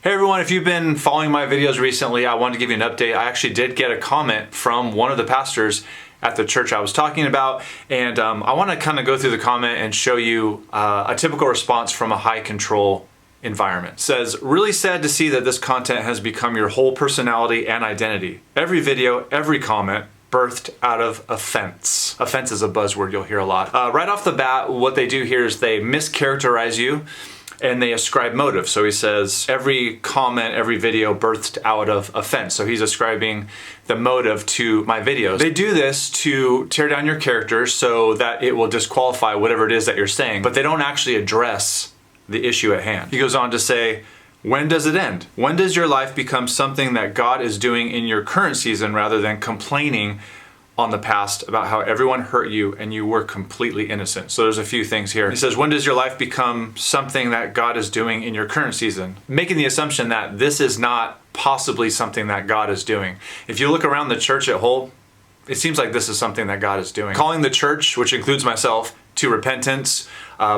Hey everyone, if you've been following my videos recently, I wanted to give you an update. I actually did get a comment from one of the pastors at the church I was talking about, and I want to kind of go through the comment and show you a typical response from a high control environment. It says, really sad to see that this content has become your whole personality and identity. Every video, every comment, birthed out of offense. Offense is a buzzword you'll hear a lot. Right off the bat, what they do here is they mischaracterize you and they ascribe motive. So he says every comment, every video birthed out of offense. So he's ascribing the motive to my videos. They do this to tear down your character so that it will disqualify whatever it is that you're saying, but they don't actually address the issue at hand. He goes on to say, when does it end? When does your life become something that God is doing in your current season rather than complaining on the past about how everyone hurt you and you were completely innocent? So there's a few things here. He says, when does your life become something that God is doing in your current season? Making the assumption that this is not possibly something that God is doing. If you look around the church at whole, it seems like this is something that God is doing. Calling the church, which includes myself, to repentance,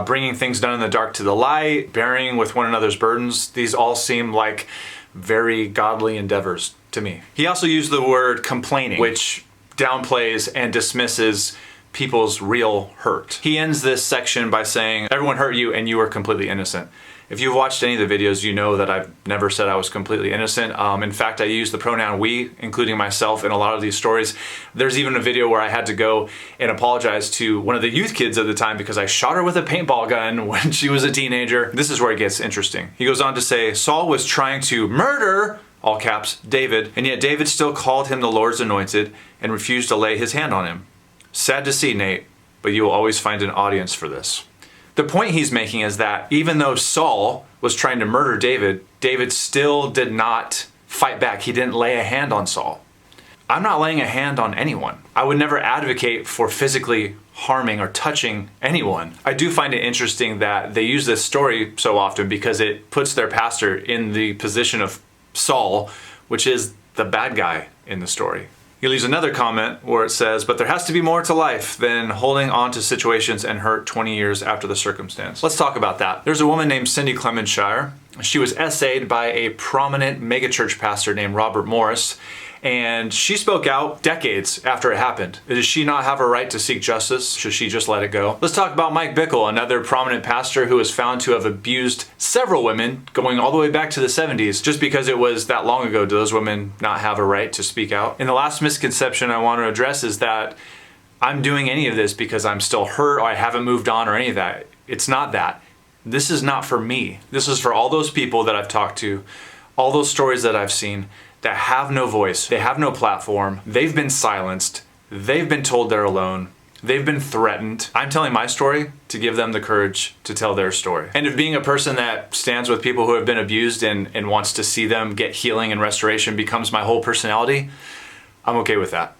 bringing things done in the dark to the light, bearing with one another's burdens, these all seem like very godly endeavors to me. He also used the word complaining, which downplays and dismisses people's real hurt. He ends this section by saying, everyone hurt you and you were completely innocent. If you've watched any of the videos, you know that I've never said I was completely innocent. In fact, I use the pronoun we, including myself, in a lot of these stories. There's even a video where I had to go and apologize to one of the youth kids at the time because I shot her with a paintball gun when she was a teenager. This is where it gets interesting. He goes on to say, Saul was trying to murder, all caps, David, and yet David still called him the Lord's anointed and refused to lay his hand on him. Sad to see, Nate, but you will always find an audience for this. The point he's making is that even though Saul was trying to murder David, David still did not fight back. He didn't lay a hand on Saul. I'm not laying a hand on anyone. I would never advocate for physically harming or touching anyone. I do find it interesting that they use this story so often because it puts their pastor in the position of Saul, which is the bad guy in the story. He leaves another comment where it says, but there has to be more to life than holding on to situations and hurt 20 years after the circumstance. Let's talk about that. There's a woman named Cindy Clemenshire. She was essayed by a prominent megachurch pastor named Robert Morris, and she spoke out decades after it happened. Does she not have a right to seek justice? Should she just let it go? Let's talk about Mike Bickle, another prominent pastor who was found to have abused several women going all the way back to the 70s. Just because it was that long ago, do those women not have a right to speak out? And the last misconception I want to address is that I'm doing any of this because I'm still hurt or I haven't moved on or any of that. It's not that. This is not for me. This is for all those people that I've talked to, all those stories that I've seen, that have no voice, they have no platform, they've been silenced, they've been told they're alone, they've been threatened. I'm telling my story to give them the courage to tell their story. And if being a person that stands with people who have been abused and wants to see them get healing and restoration becomes my whole personality, I'm okay with that.